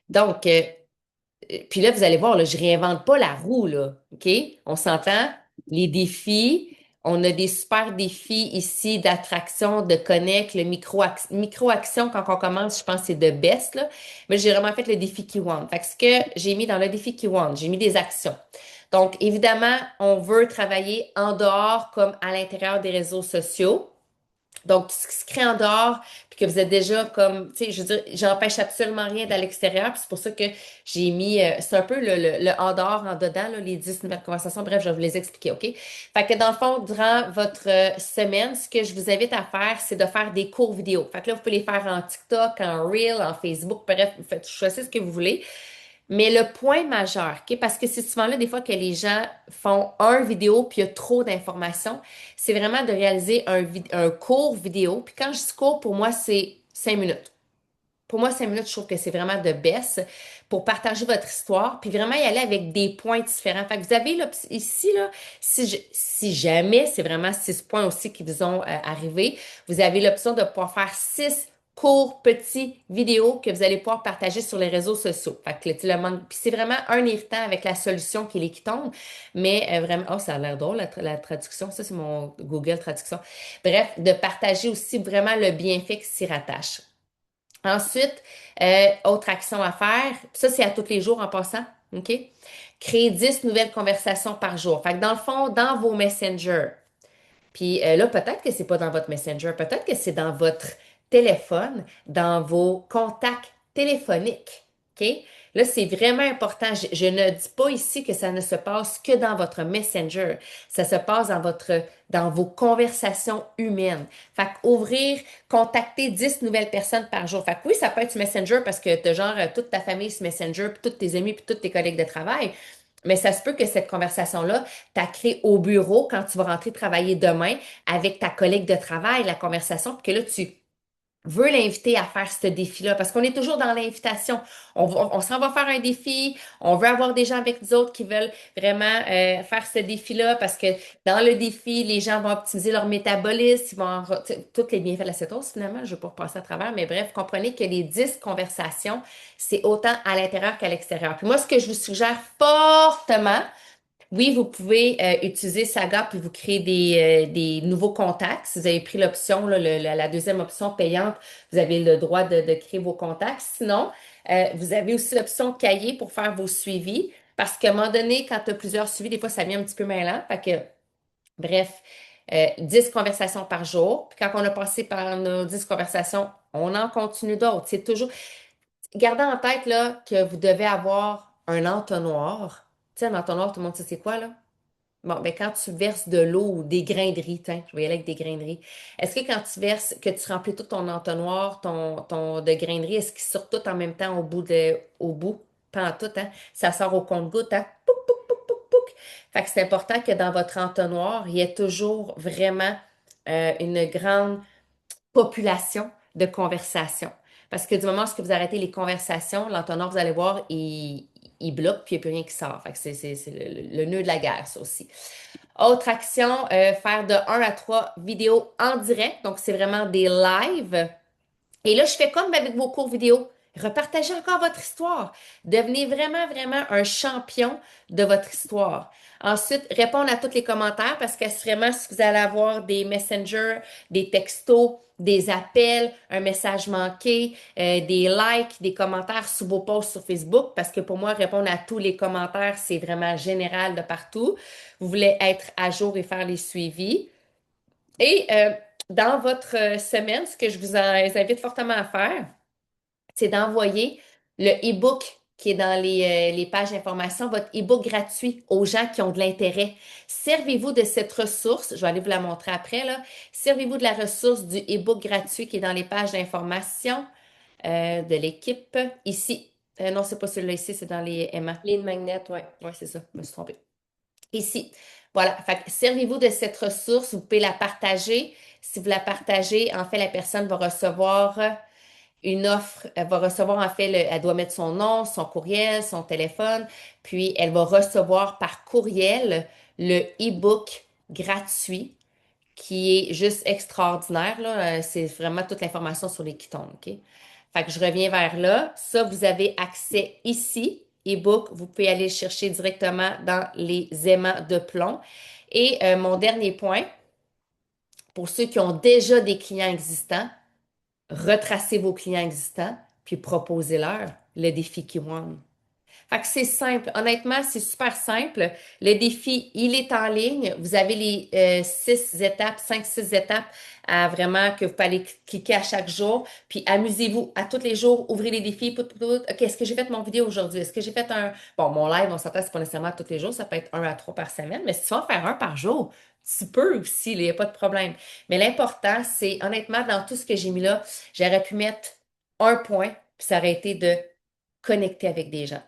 Donc, puis là, vous allez voir, là, je réinvente pas la roue, là. OK? On s'entend? Les défis. On a des super défis ici d'attraction, de connect, le micro-action quand on commence, je pense que c'est de best, là. Mais j'ai vraiment fait le défi Key One. Fait que ce que j'ai mis dans le défi Key One, j'ai mis des actions. Donc, évidemment, on veut travailler en dehors comme à l'intérieur des réseaux sociaux. Donc, tout ce qui se crée en dehors, puis que vous êtes déjà comme, tu sais, je veux dire, j'empêche absolument rien de l'extérieur, puis c'est pour ça que j'ai mis, c'est un peu le en dehors, en dedans, là, les 10 nouvelles conversations. Bref, je vais vous les expliquer, OK? Fait que dans le fond, durant votre semaine, ce que je vous invite à faire, c'est de faire des cours vidéo. Fait que là, vous pouvez les faire en TikTok, en Reel, en Facebook, bref, vous faites, choisissez ce que vous voulez. Mais le point majeur, OK, parce que c'est souvent là des fois que les gens font un vidéo puis il y a trop d'informations, c'est vraiment de réaliser un court vidéo. Puis quand je dis court, pour moi, c'est 5 minutes. Pour moi, 5 minutes, je trouve que c'est vraiment de baisse pour partager votre histoire, puis vraiment y aller avec des points différents. Fait que vous avez là, ici, là, si jamais c'est vraiment 6 points aussi qui vous ont arrivé, vous avez l'option de pouvoir faire 6 courts petits vidéos que vous allez pouvoir partager sur les réseaux sociaux. Fait que le manque, puis c'est vraiment un irritant avec la solution qui est les qui tombe, mais vraiment, oh, ça a l'air drôle, la traduction, ça c'est mon Google Traduction. Bref, de partager aussi vraiment le bienfait qui s'y rattache. Ensuite, autre action à faire, ça c'est à tous les jours en passant, OK? Créer 10 nouvelles conversations par jour. Fait que dans le fond, dans vos messengers, puis là, peut-être que c'est pas dans votre Messenger, peut-être que c'est dans votre téléphone, dans vos contacts téléphoniques. OK? Là, c'est vraiment important. Je ne dis pas ici que ça ne se passe que dans votre Messenger. Ça se passe dans vos conversations humaines. Fait qu'ouvrir, contacter 10 nouvelles personnes par jour. Fait que oui, ça peut être sur Messenger parce que tu as genre toute ta famille sur Messenger, puis tous tes amis, puis tous tes collègues de travail. Mais ça se peut que cette conversation-là, tu créé au bureau quand tu vas rentrer travailler demain avec ta collègue de travail, la conversation, puis que là, tu veux l'inviter à faire ce défi-là, parce qu'on est toujours dans l'invitation. On s'en va faire un défi, on veut avoir des gens avec nous autres qui veulent vraiment faire ce défi-là, parce que dans le défi, les gens vont optimiser leur métabolisme, ils vont toutes les bienfaits de la cétose finalement, je ne vais pas repasser à travers, mais bref, comprenez que les 10 conversations, c'est autant à l'intérieur qu'à l'extérieur. Puis moi, ce que je vous suggère fortement, oui, vous pouvez utiliser Saga puis vous créer des nouveaux contacts. Si vous avez pris l'option, là, la deuxième option payante, vous avez le droit de créer vos contacts. Sinon, vous avez aussi l'option cahier pour faire vos suivis. Parce qu'à un moment donné, quand tu as plusieurs suivis, des fois, ça vient un petit peu mêlant. Fait que, bref, 10 conversations par jour. Puis quand on a passé par nos 10 conversations, on en continue d'autres. C'est toujours, gardez en tête là, que vous devez avoir un entonnoir. Tu sais, un entonnoir, tout le monde sait c'est quoi, là? Bon, ben quand tu verses de l'eau ou des grains de riz, tiens, je vais y aller avec des grains de riz. Est-ce que quand tu verses, que tu remplis tout ton entonnoir, ton de grains de riz, est-ce qu'il sort tout en même temps au bout? Pas en tout, hein? Ça sort au compte-gouttes, hein? Pouc, pouc, pouc, pouc, pouc. Fait que c'est important que dans votre entonnoir, il y ait toujours vraiment une grande population de conversations. Parce que du moment où vous arrêtez les conversations, l'entonnoir, vous allez voir, il bloque, puis il n'y a plus rien qui sort. Fait que c'est le nœud de la guerre, ça aussi. Autre action, faire de 1 à 3 vidéos en direct. Donc, c'est vraiment des lives. Et là, je fais comme avec vos cours vidéo. Repartagez encore votre histoire. Devenez vraiment, vraiment un champion de votre histoire. Ensuite, répondre à tous les commentaires parce qu'assurément, si vous allez avoir des messengers, des textos, des appels, un message manqué, des likes, des commentaires sous vos posts sur Facebook, parce que pour moi, répondre à tous les commentaires, c'est vraiment général de partout. Vous voulez être à jour et faire les suivis. Et dans votre semaine, ce que je vous invite fortement à faire, c'est d'envoyer le e-book qui est dans les pages d'information, votre e-book gratuit aux gens qui ont de l'intérêt. Servez-vous de cette ressource, je vais aller vous la montrer après, là. Servez-vous de la ressource du e-book gratuit qui est dans les pages d'information de l'équipe. Ici, non, c'est pas celui-là ici, c'est dans les MA. Les magnets, ouais. Oui, c'est ça, je me suis trompée. Ici. Voilà. Fait que servez-vous de cette ressource. Vous pouvez la partager. Si vous la partagez, en fait, la personne va recevoir une offre. Elle va recevoir, en fait, elle doit mettre son nom, son courriel, son téléphone. Puis, elle va recevoir par courriel le e-book gratuit qui est juste extraordinaire, là. C'est vraiment toute l'information sur les Kitons, OK? Fait que je reviens vers là. Ça, vous avez accès ici, e-book. Vous pouvez aller le chercher directement dans les aimants de plomb. Et mon dernier point, pour ceux qui ont déjà des clients existants, retracez vos clients existants, puis proposez-leur le défi Kiwan. Fait que c'est simple. Honnêtement, c'est super simple. Le défi, il est en ligne. Vous avez les 6 étapes, 5, 6 étapes à vraiment que vous pouvez aller cliquer à chaque jour. Puis amusez-vous à tous les jours. Ouvrez les défis. OK, est-ce que j'ai fait mon vidéo aujourd'hui? Est-ce que j'ai fait un... Bon, mon live, on s'entend, c'est pas nécessairement tous les jours. Ça peut être 1 à 3 par semaine. Mais si tu vas en faire un par jour, tu peux aussi. Il n'y a pas de problème. Mais l'important, c'est honnêtement, dans tout ce que j'ai mis là, j'aurais pu mettre un point. Puis ça aurait été de connecter avec des gens,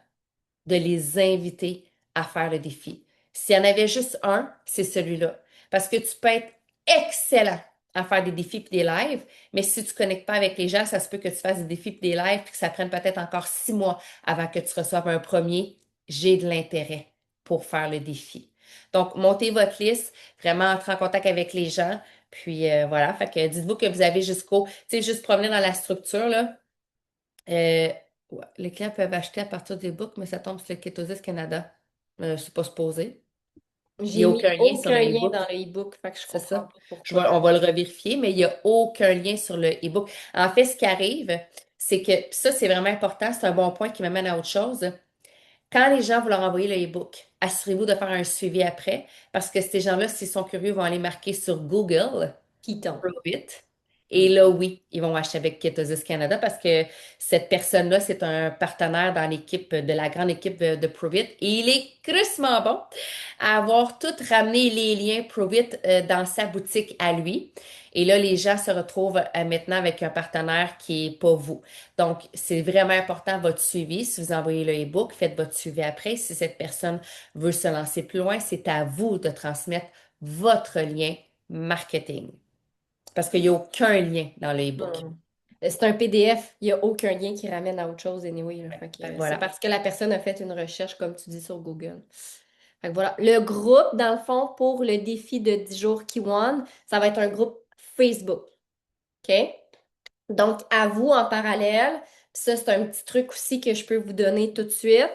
de les inviter à faire le défi. S'il y en avait juste un, c'est celui-là. Parce que tu peux être excellent à faire des défis et des lives, mais si tu ne connectes pas avec les gens, ça se peut que tu fasses des défis et des lives et que ça prenne peut-être encore 6 mois avant que tu reçoives un premier. J'ai de l'intérêt pour faire le défi. Donc, montez votre liste, vraiment entrer en contact avec les gens. Puis voilà, fait que dites-vous que vous avez jusqu'au, tu sais, juste promener dans la structure, là. Euh, ouais, les clients peuvent acheter à partir des books, mais ça tombe sur le Ketosis Canada. C'est pas supposé. Il n'y J'ai a mis aucun lien sur aucun le lien dans e-book. le e-book, fait que je C'est comprends ça. pas pourquoi. On va le revérifier, mais il n'y a aucun lien sur le e-book. En fait, ce qui arrive, c'est que, puis ça, c'est vraiment important, c'est un bon point qui m'amène à autre chose. Quand les gens vont leur envoyer le e-book, assurez-vous de faire un suivi après, parce que ces gens-là, s'ils sont curieux, vont aller marquer sur Google. Python. Probit. Et Hmm. là, oui, ils vont acheter avec Ketosis Canada parce que cette personne-là, c'est un partenaire dans l'équipe, de la grande équipe de Probit. Et il est crissement bon à avoir tout ramené les liens Probit dans sa boutique à lui. Et là, les gens se retrouvent maintenant avec un partenaire qui est pas vous. Donc, c'est vraiment important votre suivi. Si vous envoyez le e-book, faites votre suivi après. Si cette personne veut se lancer plus loin, c'est à vous de transmettre votre lien marketing. Parce qu'il n'y a aucun lien dans le e-book. Hmm. C'est un PDF, il n'y a aucun lien qui ramène à autre chose anyway, là. Fait que, Fait que c'est voilà. parce que la personne a fait une recherche, comme tu dis, sur Google. Fait que voilà. Le groupe, dans le fond, pour le défi de 10 jours Kiwan, ça va être un groupe Facebook. OK? Donc, à vous en parallèle, puis ça, c'est un petit truc aussi que je peux vous donner tout de suite.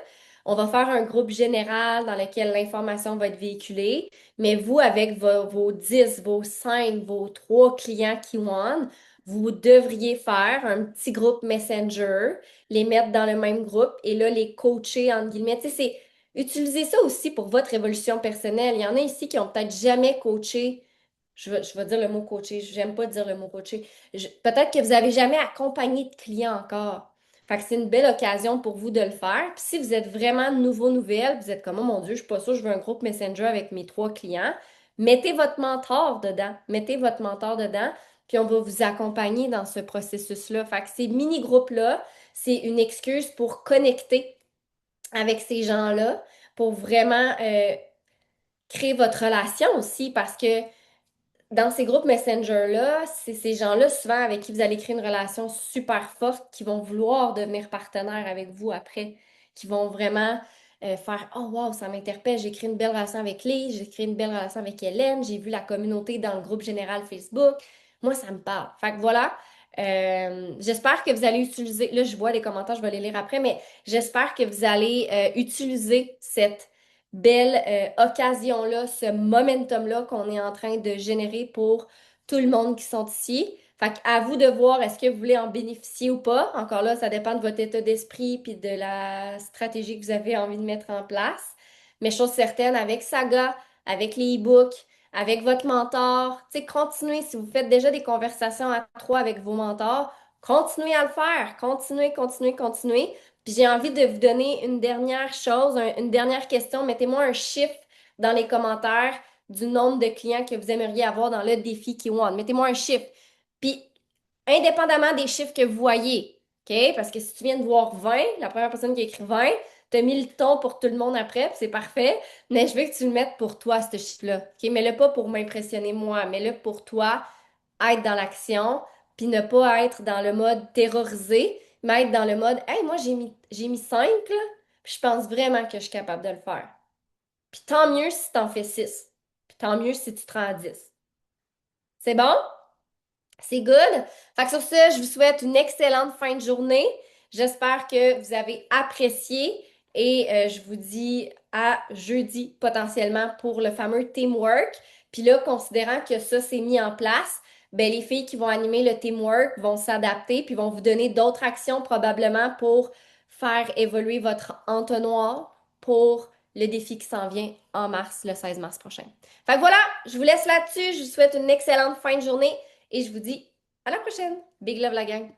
On va faire un groupe général dans lequel l'information va être véhiculée, mais vous, avec vos 10, vos 5, vos 3 clients Kiwan, vous devriez faire un petit groupe Messenger, les mettre dans le même groupe et là, les coacher, entre guillemets. Tu sais, c'est utiliser ça aussi pour votre évolution personnelle. Il y en a ici qui ont peut-être jamais coaché. Je vais dire le mot coacher. J'aime pas dire le mot coacher. Peut-être que vous n'avez jamais accompagné de clients encore. Fait que c'est une belle occasion pour vous de le faire. Puis si vous êtes vraiment nouveau, nouvelle, vous êtes comme, oh mon Dieu, je suis pas sûre, je veux un groupe Messenger avec mes 3 clients. Mettez votre mentor dedans. Mettez votre mentor dedans. Puis on va vous accompagner dans ce processus-là. Fait que ces mini-groupes-là, c'est une excuse pour connecter avec ces gens-là, pour vraiment créer votre relation aussi, parce que dans ces groupes Messenger-là, c'est ces gens-là souvent avec qui vous allez créer une relation super forte, qui vont vouloir devenir partenaires avec vous après, qui vont vraiment faire oh wow, ça m'interpelle, j'ai créé une belle relation avec Lise, j'ai créé une belle relation avec Hélène, j'ai vu la communauté dans le groupe général Facebook. Moi, ça me parle. Fait que voilà. J'espère que vous allez utiliser, là je vois les commentaires, je vais les lire après, mais j'espère que vous allez utiliser cette belle occasion-là, ce momentum-là qu'on est en train de générer pour tout le monde qui sont ici. Fait à vous de voir est-ce que vous voulez en bénéficier ou pas. Encore là, ça dépend de votre état d'esprit puis de la stratégie que vous avez envie de mettre en place. Mais chose certaine, avec Saga, avec les e-books, avec votre mentor, tu sais, continuez. Si vous faites déjà des conversations à 3 avec vos mentors, continuez à le faire. Continuez, continuez, continuez. Puis j'ai envie de vous donner une dernière chose, une dernière question. Mettez-moi un chiffre dans les commentaires du nombre de clients que vous aimeriez avoir dans le défi Kiwan. Mettez-moi un chiffre. Puis, indépendamment des chiffres que vous voyez, OK? Parce que si tu viens de voir 20, la première personne qui a écrit 20, tu as mis le ton pour tout le monde après, puis c'est parfait. Mais je veux que tu le mettes pour toi, ce chiffre-là. OK? Mets-le pas pour m'impressionner moi, mets-le pour toi, être dans l'action, puis ne pas être dans le mode terrorisé, mais être dans le mode hey, moi j'ai mis 5 là, puis je pense vraiment que je suis capable de le faire. Puis tant mieux si tu en fais 6. Puis tant mieux si tu te rends à 10. C'est bon? C'est good? Fait que sur ce, je vous souhaite une excellente fin de journée. J'espère que vous avez apprécié et je vous dis à jeudi potentiellement pour le fameux teamwork. Puis là, considérant que ça s'est mis en place, ben, les filles qui vont animer le teamwork vont s'adapter puis vont vous donner d'autres actions probablement pour faire évoluer votre entonnoir pour le défi qui s'en vient en mars, le 16 mars prochain. Fait que voilà, je vous laisse là-dessus. Je vous souhaite une excellente fin de journée et je vous dis à la prochaine. Big love la gang!